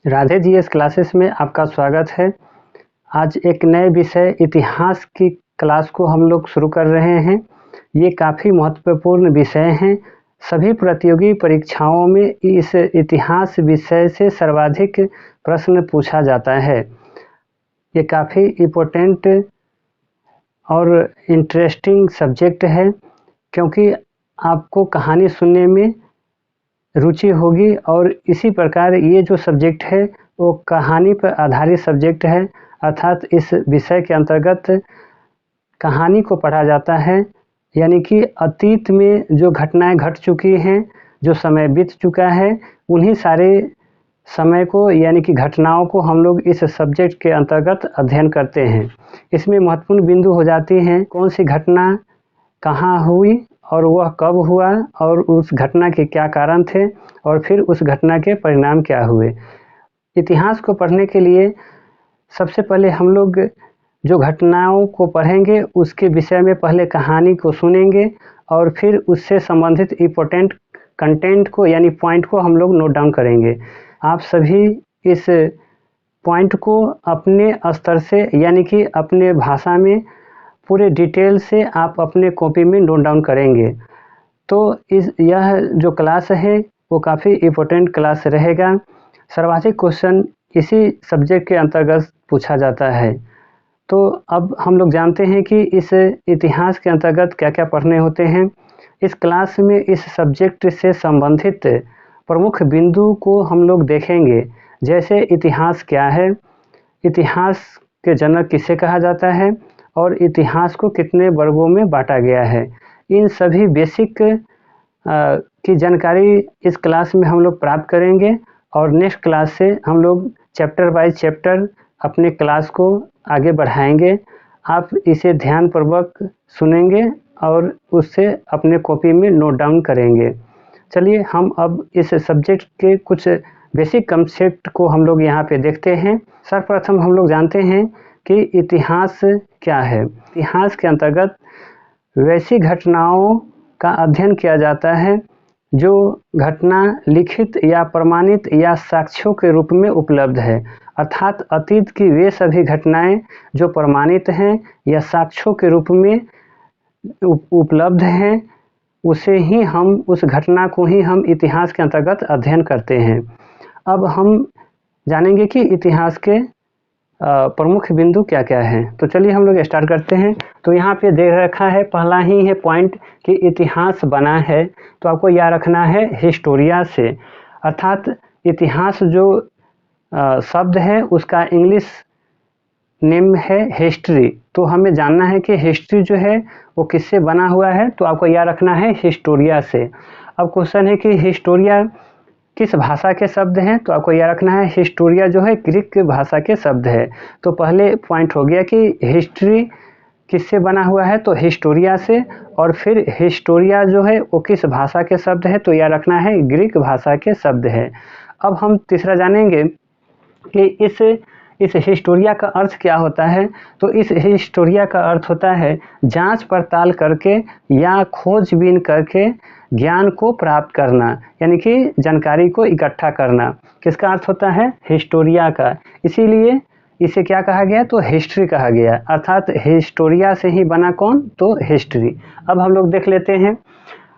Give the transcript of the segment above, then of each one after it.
Radhe G S classes में आपका स्वागत है। आज एक नए विषय इतिहास की क्लास को हम लोग शुरू कर रहे हैं। ये काफ़ी महत्वपूर्ण विषय हैं। सभी प्रतियोगी परीक्षाओं में इस इतिहास विषय से सर्वाधिक प्रश्न पूछा जाता है। ये काफ़ी इम्पोर्टेंट और इंटरेस्टिंग सब्जेक्ट है, क्योंकि आपको कहानी सुनने में रुचि होगी और इसी प्रकार ये जो सब्जेक्ट है वो कहानी पर आधारित सब्जेक्ट है। अर्थात इस विषय के अंतर्गत कहानी को पढ़ा जाता है, यानी कि अतीत में जो घटनाएं घट चुकी हैं, जो समय बीत चुका है, उन्हीं सारे समय को यानी कि घटनाओं को हम लोग इस सब्जेक्ट के अंतर्गत अध्ययन करते हैं। इसमें महत्वपूर्ण बिंदु हो जाती हैं कौन सी घटना कहाँ हुई और वह कब हुआ और उस घटना के क्या कारण थे और फिर उस घटना के परिणाम क्या हुए। इतिहास को पढ़ने के लिए सबसे पहले हम लोग जो घटनाओं को पढ़ेंगे उसके विषय में पहले कहानी को सुनेंगे और फिर उससे संबंधित इम्पोर्टेंट कंटेंट को यानी पॉइंट को हम लोग नोट डाउन करेंगे। आप सभी इस पॉइंट को अपने स्तर से यानी कि अपने भाषा में पूरे डिटेल से आप अपने कॉपी में नोट डाउन करेंगे। तो यह जो क्लास है वो काफ़ी इम्पोर्टेंट क्लास रहेगा। सर्वाधिक क्वेश्चन इसी सब्जेक्ट के अंतर्गत पूछा जाता है। तो अब हम लोग जानते हैं कि इस इतिहास के अंतर्गत क्या क्या पढ़ने होते हैं। इस क्लास में इस सब्जेक्ट से संबंधित प्रमुख बिंदु को हम लोग देखेंगे, जैसे इतिहास क्या है, इतिहास के जनक किसे कहा जाता है और इतिहास को कितने वर्गों में बांटा गया है। इन सभी बेसिक की जानकारी इस क्लास में हम लोग प्राप्त करेंगे और नेक्स्ट क्लास से हम लोग चैप्टर बाय चैप्टर अपने क्लास को आगे बढ़ाएंगे। आप इसे ध्यानपूर्वक सुनेंगे और उससे अपने कॉपी में नोट डाउन करेंगे। चलिए हम अब इस सब्जेक्ट के कुछ बेसिक कंसेप्ट को हम लोग यहाँ पे देखते हैं। सर्वप्रथम हम लोग जानते हैं कि इतिहास क्या है। इतिहास के अंतर्गत वैसी घटनाओं का अध्ययन किया जाता है जो घटना लिखित या प्रमाणित या साक्ष्यों के रूप में उपलब्ध है। अर्थात अतीत की वे सभी घटनाएं जो प्रमाणित हैं या साक्ष्यों के रूप में उपलब्ध हैं, उस घटना को ही हम इतिहास के अंतर्गत अध्ययन करते हैं। अब हम जानेंगे कि इतिहास के प्रमुख बिंदु क्या क्या हैं। तो चलिए हम लोग स्टार्ट करते हैं। तो यहाँ पे दे रखा है, पहला ही है पॉइंट कि इतिहास बना है, तो आपको याद रखना है हिस्टोरिया से। अर्थात इतिहास जो शब्द है उसका इंग्लिश नेम है हिस्ट्री। तो हमें जानना है कि हिस्ट्री जो है वो किससे बना हुआ है, तो आपको याद रखना है हिस्टोरिया से। अब क्वेश्चन है कि हिस्टोरिया किस भाषा के शब्द हैं, तो आपको याद रखना है हिस्टोरिया जो है ग्रीक भाषा के शब्द है। तो पहले पॉइंट हो गया कि हिस्ट्री किससे बना हुआ है, तो हिस्टोरिया से। और फिर हिस्टोरिया जो है वो किस भाषा के शब्द है, तो याद रखना है ग्रीक भाषा के शब्द है। अब हम तीसरा जानेंगे कि इस हिस्टोरिया का अर्थ क्या होता है। तो इस हिस्टोरिया का अर्थ होता है जांच पड़ताल करके या खोजबीन करके ज्ञान को प्राप्त करना, यानी कि जानकारी को इकट्ठा करना। किसका अर्थ होता है, हिस्टोरिया का। इसीलिए इसे क्या कहा गया, तो हिस्ट्री कहा गया। अर्थात हिस्टोरिया से ही बना कौन, तो हिस्ट्री। अब हम लोग देख लेते हैं।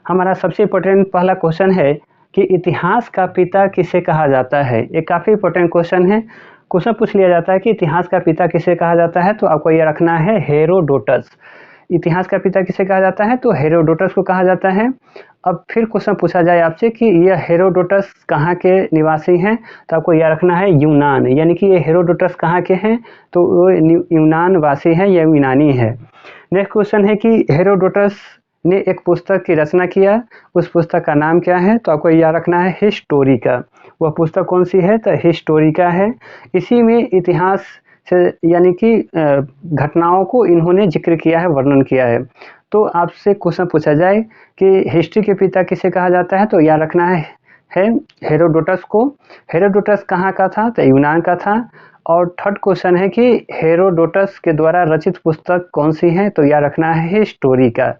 हमारा सबसे इम्पोर्टेंट पहला क्वेश्चन है कि इतिहास का पिता किसे कहा जाता है। ये काफ़ी इम्पोर्टेंट क्वेश्चन है। क्वेश्चन पूछ लिया जाता है कि इतिहास का पिता किसे कहा जाता है, तो आपको ये रखना है हेरोडोटस। इतिहास का पिता किसे कहा जाता है, तो हेरोडोटस को कहा जाता है। अब फिर क्वेश्चन पूछा जाए आपसे कि यह हेरोडोटस कहाँ के निवासी हैं, तो आपको यह रखना है यूनान, यानी कि ये हेरोडोटस कहाँ के हैं, तो वो यूनान वासी हैं या यूनानी है। नेक्स्ट क्वेश्चन है कि हेरोडोटस ने एक पुस्तक की रचना किया, उस पुस्तक का नाम क्या है, तो आपको याद रखना है हिस्टोरिका। वह पुस्तक कौन सी है, तो हिस्टोरिका है। इसी में इतिहास से यानी कि घटनाओं को इन्होंने जिक्र किया है, वर्णन किया है। तो आपसे क्वेश्चन पूछा जाए कि हिस्ट्री के पिता किसे कहा जाता है, तो याद रखना है हेरोडोटस को। हेरोडोटस कहाँ का था, तो यूनान का था। और थर्ड क्वेश्चन है कि हेरोडोटस के द्वारा रचित पुस्तक कौन सी है, तो याद रखना है हिस्टोरिका।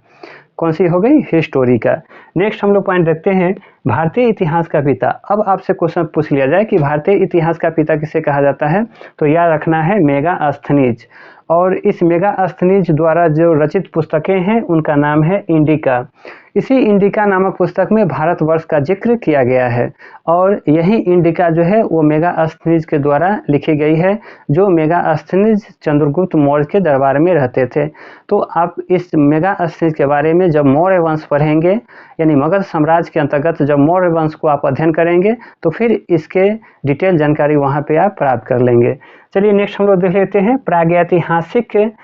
कौन सी हो गई? हिस्टोरी का। नेक्स्ट हम लोग पॉइंट देखते हैं, भारतीय इतिहास का पिता। अब आपसे क्वेश्चन पूछ लिया जाए कि भारतीय इतिहास का पिता किसे कहा जाता है, तो याद रखना है मेगास्थनीज। और इस मेगास्थनीज द्वारा जो रचित पुस्तकें हैं उनका नाम है इंडिका। इसी इंडिका नामक पुस्तक में भारतवर्ष का जिक्र किया गया है और यही इंडिका जो है वो मेगास्थनीज के द्वारा लिखी गई है, जो मेगास्थनीज चंद्रगुप्त मौर्य के दरबार में रहते थे। तो आप इस मेगास्थनीज के बारे में जब मौर्य वंश पढ़ेंगे, यानी मगध साम्राज्य के अंतर्गत जब मौर्य वंश को आप अध्ययन करेंगे तो फिर इसके डिटेल जानकारी वहाँ पे आप प्राप्त कर लेंगे। चलिए नेक्स्ट हम लोग देख लेते हैं, प्रागैतिहासिक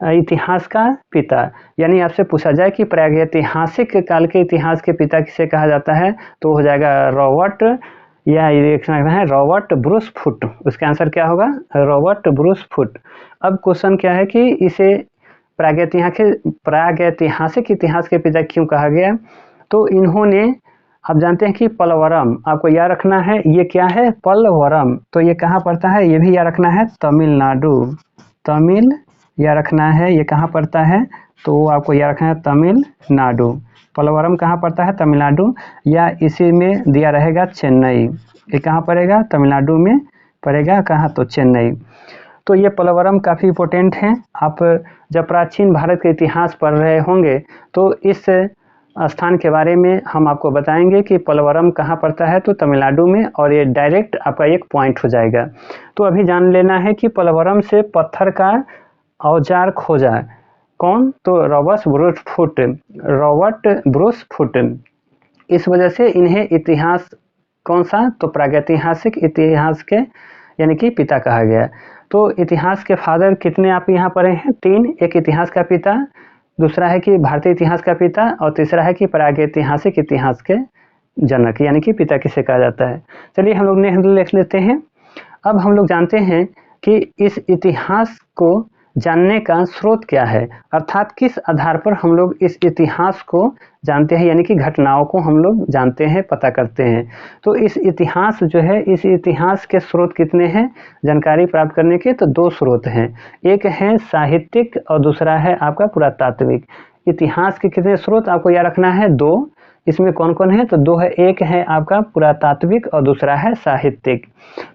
इतिहास का पिता। यानी आपसे पूछा जाए कि प्रागैतिहासिक काल के इतिहास के पिता किसे कहा जाता है, तो हो जाएगा रॉबर्ट, या ये देखना है रॉबर्ट ब्रूस फुट। उसका आंसर क्या होगा? Robert Bruce foot. अब क्वेश्चन क्या है कि इसे प्रागैतिहासिक इतिहास के पिता क्यों कहा गया, तो इन्होंने, आप जानते हैं कि पलवरम, आपको याद रखना है ये क्या है? पलवरम। तो ये कहाँ पड़ता है? ये भी याद रखना है, तमिलनाडु। तमिल याद रखना है, ये कहाँ पड़ता है? तो आपको याद रखना है तमिलनाडु। पलवरम कहाँ पड़ता है? तमिलनाडु, या इसी में दिया रहेगा चेन्नई। ये कहाँ पड़ेगा? तमिलनाडु में पड़ेगा। कहाँ? तो चेन्नई। तो ये पलवरम काफ़ी इम्पोर्टेंट हैं। आप जब प्राचीन भारत के इतिहास पढ़ रहे होंगे तो इस स्थान के बारे में हम आपको बताएंगे कि पलवरम कहाँ पड़ता है, तो तमिलनाडु में, और ये डायरेक्ट आपका एक पॉइंट हो जाएगा। तो अभी जान लेना है कि पलवरम से पत्थर का औजार खोजा कौन? तो रॉबर्ट ब्रूस फुट। इस वजह से इन्हें इतिहास कौन सा? तो प्रागैतिहासिक इतिहास के यानी कि पिता कहा गया। तो इतिहास के फादर कितने आप यहाँ पढ़े हैं? 3। एक इतिहास का पिता, दूसरा है कि भारतीय इतिहास का पिता, और तीसरा है कि प्रागैतिहासिक इतिहास के जनक यानी कि पिता किसे कहा जाता है। चलिए हम लोग नेक्स्ट लिख लेते हैं। अब हम लोग जानते हैं कि इस इतिहास को जानने का स्रोत क्या है, अर्थात किस आधार पर हम लोग इस इतिहास को जानते हैं, यानी कि घटनाओं को हम लोग जानते हैं, पता करते हैं। तो इस इतिहास जो है, इस इतिहास के स्रोत कितने हैं जानकारी प्राप्त करने के? तो 2 स्रोत हैं, एक है साहित्यिक और दूसरा है आपका पुरातात्विक। इतिहास के कितने स्रोत आपको याद रखना है? 2। इसमें कौन कौन है? तो 2 है, एक है आपका पुरातात्विक और दूसरा है साहित्यिक।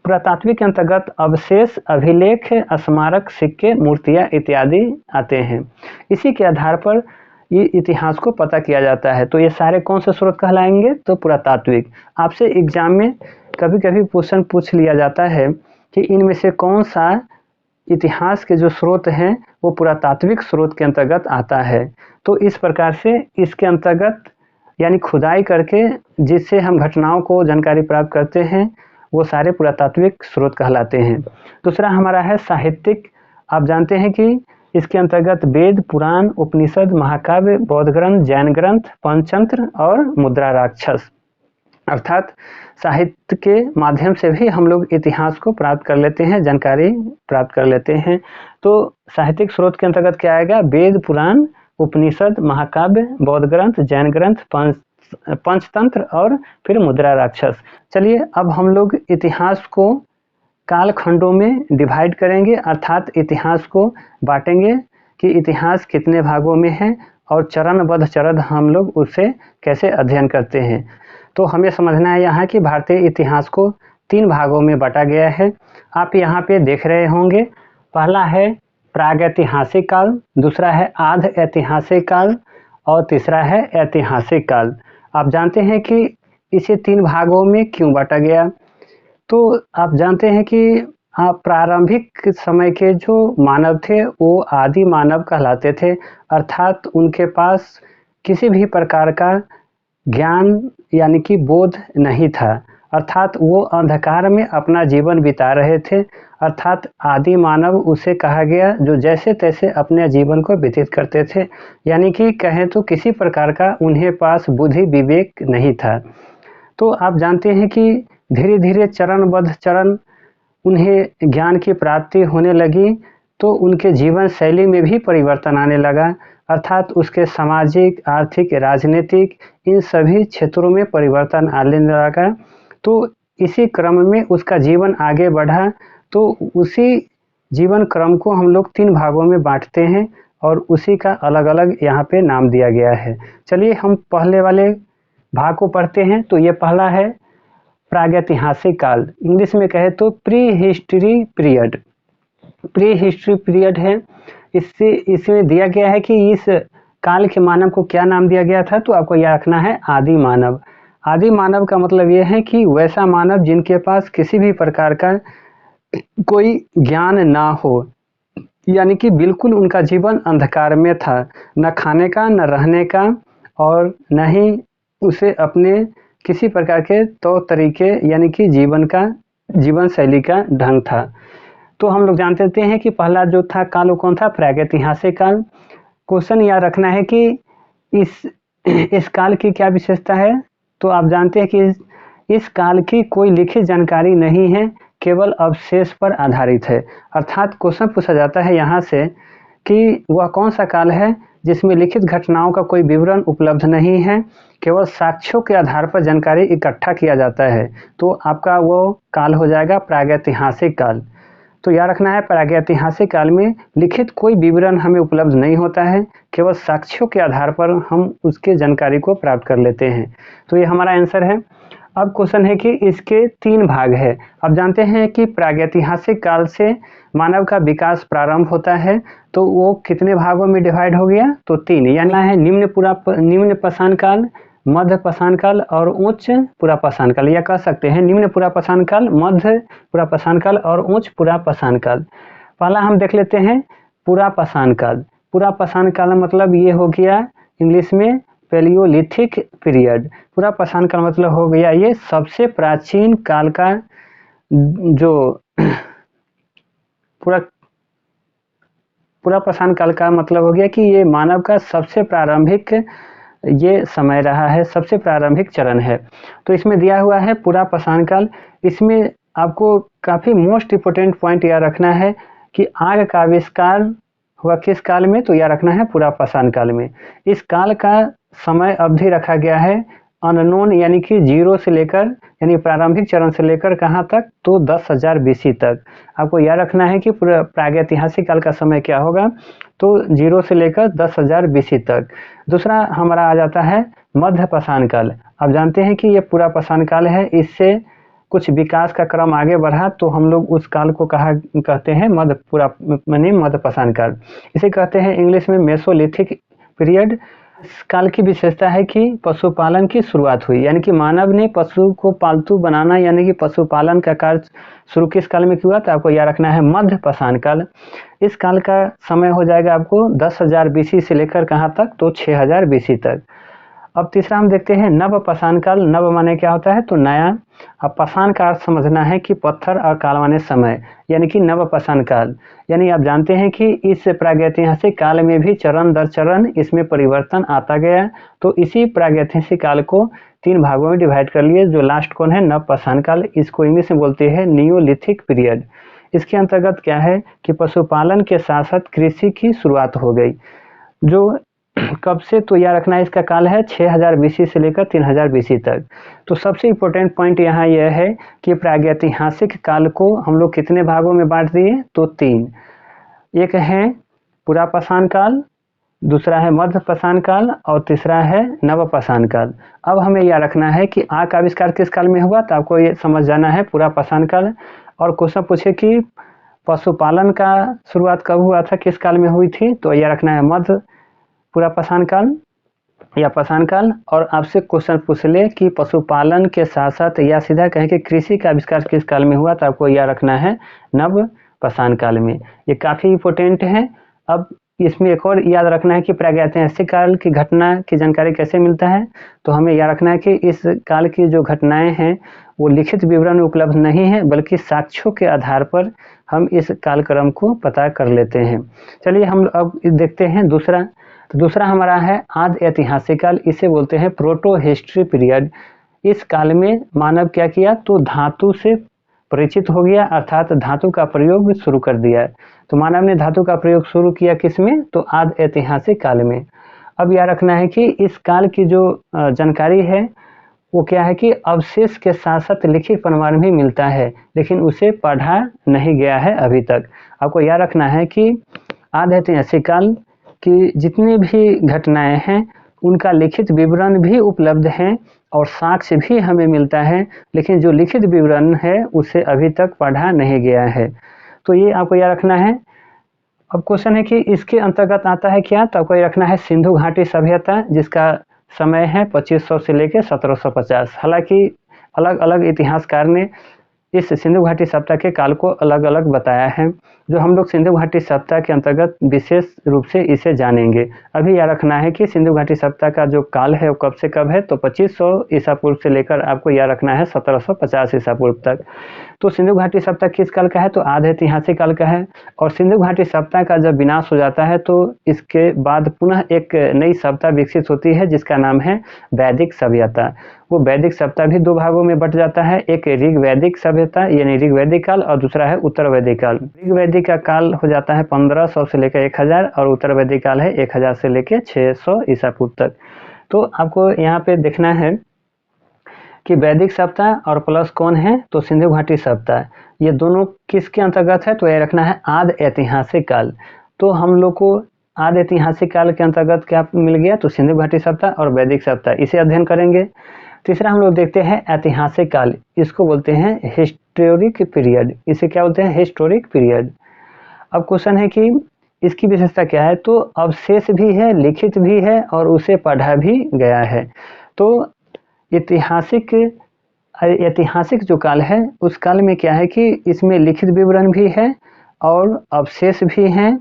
पुरातात्विक के अंतर्गत अवशेष, अभिलेख, स्मारक, सिक्के, मूर्तियां इत्यादि आते हैं। इसी के आधार पर ये इतिहास को पता किया जाता है। तो ये सारे कौन से स्रोत कहलाएंगे? तो पुरातात्विक। आपसे एग्जाम में कभी कभी क्वेश्चन पूछ लिया जाता है कि इनमें से कौन सा इतिहास के जो स्रोत हैं वो पुरातात्विक स्रोत के अंतर्गत आता है। तो इस प्रकार से इसके अंतर्गत यानी खुदाई करके जिससे हम घटनाओं को जानकारी प्राप्त करते हैं वो सारे पुरातात्विक स्रोत कहलाते हैं। दूसरा हमारा है साहित्यिक। आप जानते हैं कि इसके अंतर्गत वेद, पुराण, उपनिषद, महाकाव्य, बौद्ध ग्रंथ, जैन ग्रंथ, पंचतंत्र और मुद्रा राक्षस, अर्थात साहित्य के माध्यम से भी हम लोग इतिहास को प्राप्त कर लेते हैं, जानकारी प्राप्त कर लेते हैं। तो साहित्यिक स्रोत के अंतर्गत क्या आएगा? वेद, पुराण, उपनिषद, महाकाव्य, बौद्ध ग्रंथ, जैन ग्रंथ, पंचतंत्र और फिर मुद्रा राक्षस। चलिए अब हम लोग इतिहास को कालखंडों में डिवाइड करेंगे, अर्थात इतिहास को बांटेंगे कि इतिहास कितने भागों में है और चरणबद्ध चरण हम लोग उसे कैसे अध्ययन करते हैं। तो हमें समझना है यहाँ कि भारतीय इतिहास को 3 भागों में बांटा गया है। आप यहाँ पे देख रहे होंगे, पहला है प्रागैतिहासिक काल, दूसरा है आध ऐतिहासिक काल और तीसरा है ऐतिहासिक काल। आप जानते हैं कि इसे 3 भागों में क्यों बांटा गया? तो आप जानते हैं कि प्रारंभिक समय के जो मानव थे वो आदि मानव कहलाते थे, अर्थात उनके पास किसी भी प्रकार का ज्ञान यानी कि बोध नहीं था, अर्थात वो अंधकार में अपना जीवन बिता रहे थे। अर्थात आदि मानव उसे कहा गया जो जैसे तैसे अपने जीवन को व्यतीत करते थे, यानी कि कहें तो किसी प्रकार का उन्हें पास बुद्धि विवेक नहीं था। तो आप जानते हैं कि धीरे धीरे चरणबद्ध चरण उन्हें ज्ञान की प्राप्ति होने लगी, तो उनके जीवन शैली में भी परिवर्तन आने लगा, अर्थात उसके सामाजिक, आर्थिक, राजनीतिक इन सभी क्षेत्रों में परिवर्तन आने लगा। तो इसी क्रम में उसका जीवन आगे बढ़ा। तो उसी जीवन क्रम को हम लोग 3 भागों में बांटते हैं। और उसी का अलग अलग यहाँ पे नाम दिया गया है। चलिए हम पहले वाले भाग को पढ़ते हैं। तो ये पहला है प्रागैतिहासिक काल, इंग्लिश में कहे तो pre history period. Pre history period है, इसमें दिया गया है कि इस काल के मानव को क्या नाम दिया गया था। तो आपको यह रखना है आदि मानव। आदि मानव का मतलब यह है कि वैसा मानव जिनके पास किसी भी प्रकार का कोई ज्ञान ना हो, यानी कि बिल्कुल उनका जीवन अंधकार में था, न खाने का न रहने का और न ही उसे अपने किसी प्रकार के तौर तरीके यानी कि जीवन शैली का ढंग था। तो हम लोग जानते हैं कि पहला जो था काल वो कौन था, प्रागैतिहासिक काल। क्वेश्चन याद रखना है कि इस काल की क्या विशेषता है। तो आप जानते हैं कि इस काल की कोई लिखित जानकारी नहीं है, केवल अवशेष पर आधारित है। अर्थात क्वेश्चन पूछा जाता है यहाँ से कि वह कौन सा काल है जिसमें लिखित घटनाओं का कोई विवरण उपलब्ध नहीं है, केवल साक्ष्यों के आधार पर जानकारी इकट्ठा किया जाता है। तो आपका वो काल हो जाएगा प्रागैतिहासिक काल। तो याद रखना है प्रागैतिहासिक काल में लिखित कोई विवरण हमें उपलब्ध नहीं होता है, केवल साक्ष्यों के आधार पर हम उसके जानकारी को प्राप्त कर लेते हैं। तो ये हमारा आंसर है। अब क्वेश्चन है कि इसके 3 भाग है। अब जानते हैं कि प्रागैतिहासिक काल से मानव का विकास प्रारंभ होता है, तो वो कितने भागों में डिवाइड हो गया, तो 3, यानी है निम्न पाषाण काल, मध्य पाषाण काल और उच्च पुरापाषाण काल। या कह सकते हैं निम्न पुरापाषाण काल, मध्य पुरापाषाण काल और उच्च पुरापाषाण काल। पहला हम देख लेते हैं पुरापाषाण काल। पुरापाषाण काल मतलब ये हो गया इंग्लिश में पैलियोलिथिक पीरियड। पुरापाषाण काल मतलब हो गया ये सबसे प्राचीन काल का, जो पुरापाषाण काल का मतलब हो गया कि ये मानव का सबसे प्रारंभिक ये समय रहा है, सबसे प्रारंभिक चरण है। तो इसमें दिया हुआ है पुरापाषाण काल। इसमें आपको काफ़ी मोस्ट इम्पोर्टेंट पॉइंट यह रखना है कि आग का आविष्कार हुआ किस काल में, तो यह रखना है पुरापाषाण काल में। इस काल का समय अवधि रखा गया है अननोन, यानी कि 0 से लेकर यानी प्रारंभिक चरण से लेकर कहाँ तक, तो 10,000 BC तक। आपको यह रखना है कि प्रागैतिहासिक काल का समय क्या होगा, तो 0 से लेकर 10,000 BC तक। दूसरा हमारा आ जाता है मध्य पाषाण काल। आप जानते हैं कि ये पुरापाषाण काल है, इससे कुछ विकास का क्रम आगे बढ़ा, तो हम लोग उस काल को कहते हैं मध्य पाषाण काल। इसे कहते हैं इंग्लिश में मेसोलिथिक पीरियड। इस काल की विशेषता है कि पशुपालन की शुरुआत हुई, यानी कि मानव ने पशु को पालतू बनाना यानी कि पशुपालन का कार्य शुरू किस काल में हुआ, तो आपको याद रखना है मध्य पाषाण काल। इस काल का समय हो जाएगा आपको 10,000 BC से लेकर कहाँ तक, तो 6,000 BC तक। अब तीसरा हम देखते हैं नव पाषाण काल। नव माने क्या होता है, तो नया। अब पाषाण का अर्थ समझना है कि पत्थर और काल माने समय, यानी कि नव पाषाण काल। यानी आप जानते हैं कि इस प्रागैतिहासिक काल में भी चरण दर चरण इसमें परिवर्तन आता गया। तो इसी प्रागैतिहासिक काल को 3 भागों में डिवाइड कर लिए। जो लास्ट कौन है, नव पाषाण काल, इसको इंग्लिश में बोलते हैं नियोलिथिक पीरियड। इसके अंतर्गत क्या है कि पशुपालन के साथ साथ कृषि की शुरुआत हो गई। जो कब से, तो यह रखना है इसका काल है 6,000 BC से लेकर 3,000 BC तक। तो सबसे इम्पोर्टेंट पॉइंट यहाँ यह है कि प्रागैतिहासिक काल को हम लोग कितने भागों में बांट दिए, तो 3। एक है पुरापाषाण काल, दूसरा है मध्य पाषाण काल और तीसरा है नव पाषाण काल। अब हमें यह रखना है कि आग का आविष्कार किस काल में हुआ, तो आपको ये समझ जाना है पुरापाषाण काल। और क्वेश्चन पूछे कि पशुपालन का शुरुआत कब हुआ था, किस काल में हुई थी, तो यह रखना है मध्य पुरापाषाण काल या पाषाण काल। और आपसे क्वेश्चन पूछ ले कि पशुपालन के साथ साथ या सीधा कहें कि कृषि का आविष्कार किस काल में हुआ, तो आपको यह रखना है नव पाषाण काल में। ये काफ़ी इम्पोर्टेंट है। अब इसमें एक और याद रखना है कि प्रागैतिहासिक काल की घटना की जानकारी कैसे मिलता है, तो हमें याद रखना है कि इस काल की जो घटनाएं हैं वो लिखित विवरण में उपलब्ध नहीं है, बल्कि साक्ष्यों के आधार पर हम इस कालक्रम को पता कर लेते हैं। चलिए हम अब देखते हैं दूसरा। तो दूसरा हमारा है आदि ऐतिहासिक काल। इसे बोलते हैं प्रोटो हिस्ट्री पीरियड। इस काल में मानव क्या किया, तो धातु से परिचित हो गया, अर्थात धातु का प्रयोग शुरू कर दिया। तो मानव ने धातु का प्रयोग शुरू किया किसमें, तो आदि ऐतिहासिक काल में। अब यह रखना है कि इस काल की जो जानकारी है वो क्या है कि अवशेष के साथ साथ लिखित प्रमाण भी मिलता है, लेकिन उसे पढ़ा नहीं गया है अभी तक। आपको यह रखना है कि आदि ऐतिहासिक काल कि जितनी भी घटनाएं हैं उनका लिखित विवरण भी उपलब्ध है और साक्ष्य भी हमें मिलता है, लेकिन जो लिखित विवरण है उसे अभी तक पढ़ा नहीं गया है। तो ये आपको याद रखना है। अब क्वेश्चन है कि इसके अंतर्गत आता है क्या, तो आपको ये रखना है सिंधु घाटी सभ्यता, जिसका समय है 2500 से लेकर 1750। हालांकि अलग अलग इतिहासकार ने इस सिंधु घाटी सभ्यता के काल को अलग अलग बताया है, जो हम लोग सिंधु घाटी सभ्यता के अंतर्गत विशेष रूप से इसे जानेंगे। अभी यह रखना है कि सिंधु घाटी सभ्यता का जो काल है वो कब से कब है, तो 2500 ईसा पूर्व से लेकर आपको यह रखना है 1750 ईसा पूर्व तक। तो सिंधु घाटी सभ्यता किस काल का है, तो आधे ऐतिहासिक काल का है। और सिंधु घाटी सभ्यता का जब विनाश हो जाता है तो इसके बाद पुनः एक नई सभ्यता विकसित होती है जिसका नाम है वैदिक सभ्यता। वो वैदिक सभ्यता भी दो भागों में बट जाता है, एक ऋग वैदिक सभ्यता यानी ऋग वैदिक काल और दूसरा है उत्तर वैदिक काल। ऋग वैदिक का काल हो जाता है 1500 से लेकर 1000 और उत्तर वैदिक काल है 1000 से लेकर 600 ईसा पूर्व तक। तो आपको यहाँ पे देखना है कि वैदिक सभ्यता और प्लस कौन है, तो सिंधु घाटी सभ्यता, ये दोनों किसके अंतर्गत है, तो यह रखना है आदि ऐतिहासिक काल। तो हम लोग को आदि ऐतिहासिक काल के अंतर्गत क्या मिल गया, तो सिंधु घाटी सभ्यता और वैदिक सभ्यता, इसे अध्ययन करेंगे। तीसरा हम लोग देखते हैं ऐतिहासिक काल, इसको बोलते हैं हिस्टोरिक पीरियड। इसे क्या बोलते हैं, हिस्टोरिक पीरियड। अब क्वेश्चन है कि इसकी विशेषता क्या है, तो अवशेष भी है, लिखित भी है और उसे पढ़ा भी गया है। तो ऐतिहासिक जो काल है उस काल में क्या है कि इसमें लिखित विवरण भी है और अवशेष भी हैं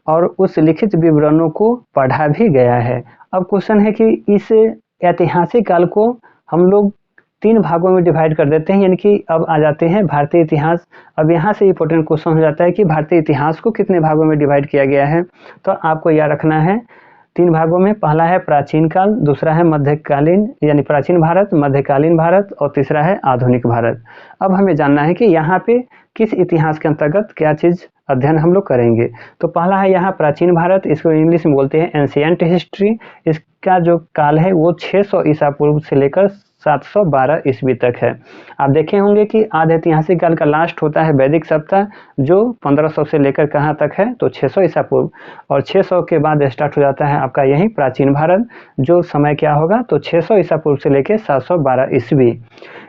और उस लिखित विवरणों को पढ़ा भी गया है। अब क्वेश्चन है कि इस ऐतिहासिक काल को हम लोग 3 भागों में डिवाइड कर देते हैं, यानी कि अब आ जाते हैं भारतीय इतिहास। अब यहाँ से इंपॉर्टेंट क्वेश्चन हो जाता है कि भारतीय इतिहास को कितने भागों में डिवाइड किया गया है, तो आपको याद रखना है 3 भागों में। पहला है प्राचीन काल, दूसरा है मध्यकालीन यानी प्राचीन भारत, मध्यकालीन भारत और तीसरा है आधुनिक भारत। अब हमें जानना है कि यहाँ पे किस इतिहास के अंतर्गत क्या चीज़ अध्ययन हम लोग करेंगे। तो पहला है यहाँ प्राचीन भारत, इसको इंग्लिश में बोलते हैं एंशिएंट हिस्ट्री। इसका जो काल है वो 600 ईसा पूर्व से लेकर 712 ईस्वी तक है। आप देखे होंगे कि आधे ऐतिहासिक काल का लास्ट होता है वैदिक सभ्यता, जो 1500 से लेकर कहाँ तक है, तो 600 ईसा पूर्व, और 600 के बाद स्टार्ट हो जाता है आपका यही प्राचीन भारत, जो समय क्या होगा, तो 600 ईसा पूर्व से लेकर 712 ईस्वी।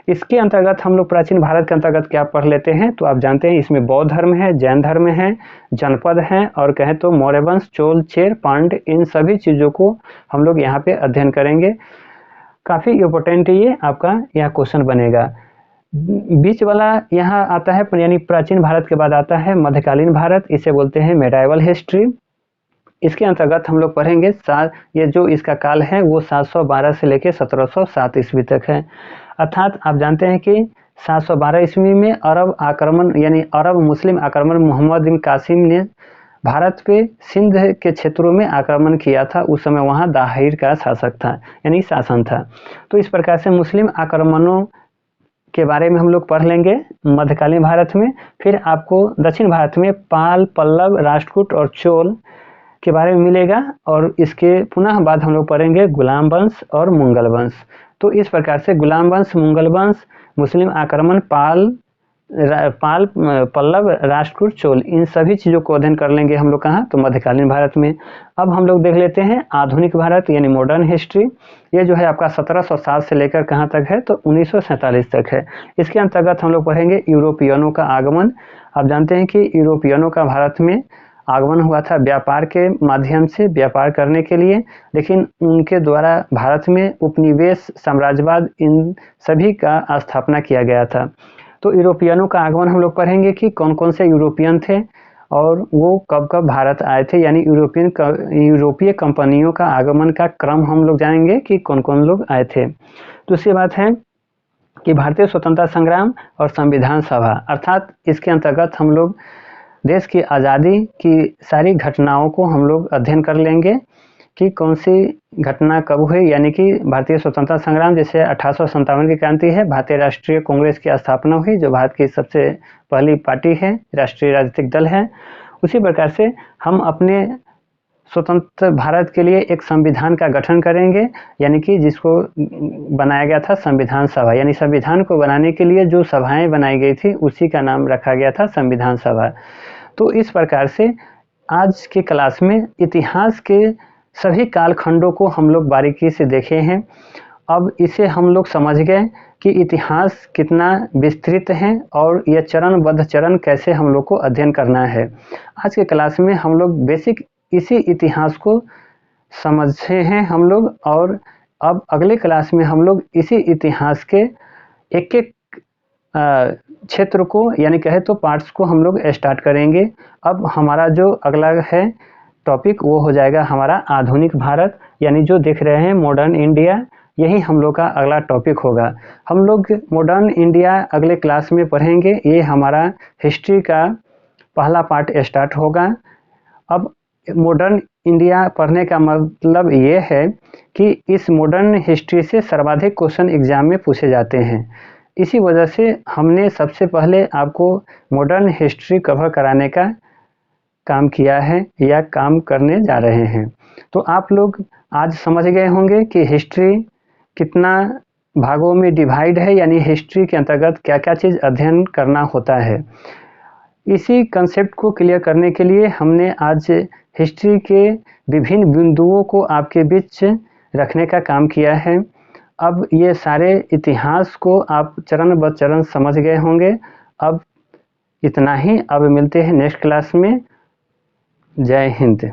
इसके अंतर्गत हम लोग प्राचीन भारत के अंतर्गत क्या पढ़ लेते हैं, तो आप जानते हैं इसमें बौद्ध धर्म है, जैन धर्म है, जनपद है और कहें तो मौर्य वंश, चोल, चेर, पांड्य, इन सभी चीज़ों को हम लोग यहाँ पे अध्ययन करेंगे। काफ़ी इम्पोर्टेंट ये आपका यह क्वेश्चन बनेगा। बीच वाला यहाँ आता है यानी प्राचीन भारत के बाद आता है मध्यकालीन भारत, इसे बोलते हैं मेडाइवल हिस्ट्री। इसके अंतर्गत हम लोग पढ़ेंगे ये जो इसका काल है वो 712 से लेकर 1707 ईस्वी तक है। अर्थात आप जानते हैं कि 712 ईस्वी में अरब आक्रमण यानी अरब मुस्लिम आक्रमण मोहम्मद बिन कासिम ने भारत पे सिंध के क्षेत्रों में आक्रमण किया था। उस समय वहाँ दाहिर का शासक था यानी शासन था। तो इस प्रकार से मुस्लिम आक्रमणों के बारे में हम लोग पढ़ लेंगे मध्यकालीन भारत में। फिर आपको दक्षिण भारत में पाल, पल्लव, राष्ट्रकूट और चोल के बारे में मिलेगा और इसके पुनः बाद हम लोग पढ़ेंगे गुलाम वंश और मुगल वंश। तो इस प्रकार से गुलाम वंश, मुगल वंश, मुस्लिम आक्रमण, पाल, पल्लव, राष्ट्रकूट, चोल, इन सभी चीज़ों को अध्ययन कर लेंगे हम लोग कहाँ, तो मध्यकालीन भारत में। अब हम लोग देख लेते हैं आधुनिक भारत यानी मॉडर्न हिस्ट्री। ये जो है आपका 1707 से लेकर कहाँ तक है, तो 1947 तक है। इसके अंतर्गत हम लोग पढ़ेंगे यूरोपियनों का आगमन। आप जानते हैं कि यूरोपियनों का भारत में आगमन हुआ था व्यापार के माध्यम से, व्यापार करने के लिए, लेकिन उनके द्वारा भारत में उपनिवेश, साम्राज्यवाद, इन सभी का स्थापना किया गया था। तो यूरोपियनों का आगमन हम लोग पढ़ेंगे कि कौन कौन से यूरोपियन थे और वो कब कब भारत आए थे, यानी यूरोपीय कंपनियों का आगमन का क्रम हम लोग जानेंगे कि कौन कौन लोग आए थे। दूसरी बात है कि भारतीय स्वतंत्रता संग्राम और संविधान सभा, अर्थात इसके अंतर्गत हम लोग देश की आज़ादी की सारी घटनाओं को हम लोग अध्ययन कर लेंगे कि कौन सी घटना कब हुई, यानी कि भारतीय स्वतंत्रता संग्राम, जैसे 1857 की क्रांति है, भारतीय राष्ट्रीय कांग्रेस की स्थापना हुई जो भारत की सबसे पहली पार्टी है, राष्ट्रीय राजनीतिक दल है। उसी प्रकार से हम अपने स्वतंत्र भारत के लिए एक संविधान का गठन करेंगे, यानी कि जिसको बनाया गया था संविधान सभा, यानी संविधान को बनाने के लिए जो सभाएं बनाई गई थी उसी का नाम रखा गया था संविधान सभा। तो इस प्रकार से आज के क्लास में इतिहास के सभी कालखंडों को हम लोग बारीकी से देखे हैं। अब इसे हम लोग समझ गए कि इतिहास कितना विस्तृत है और यह चरणबद्ध चरण कैसे हम लोग को अध्ययन करना है। आज के क्लास में हम लोग बेसिक इसी इतिहास को समझे हैं हम लोग, और अब अगले क्लास में हम लोग इसी इतिहास के एक एक क्षेत्र को यानी कहे तो पार्ट्स को हम लोग स्टार्ट करेंगे। अब हमारा जो अगला है टॉपिक वो हो जाएगा हमारा आधुनिक भारत, यानी जो देख रहे हैं मॉडर्न इंडिया, यही हम लोग का अगला टॉपिक होगा। हम लोग मॉडर्न इंडिया अगले क्लास में पढ़ेंगे। ये हमारा हिस्ट्री का पहला पार्ट स्टार्ट होगा। अब मॉडर्न इंडिया पढ़ने का मतलब ये है कि इस मॉडर्न हिस्ट्री से सर्वाधिक क्वेश्चन एग्जाम में पूछे जाते हैं। इसी वजह से हमने सबसे पहले आपको मॉडर्न हिस्ट्री कवर कराने का काम किया है या काम करने जा रहे हैं। तो आप लोग आज समझ गए होंगे कि हिस्ट्री कितना भागों में डिवाइड है, यानी हिस्ट्री के अंतर्गत क्या क्या चीज़ अध्ययन करना होता है। इसी कंसेप्ट को क्लियर करने के लिए हमने आज हिस्ट्री के विभिन्न बिंदुओं को आपके बीच रखने का काम किया है। अब ये सारे इतिहास को आप चरण ब चरण समझ गए होंगे। अब इतना ही, अब मिलते हैं नेक्स्ट क्लास में। जय हिंद।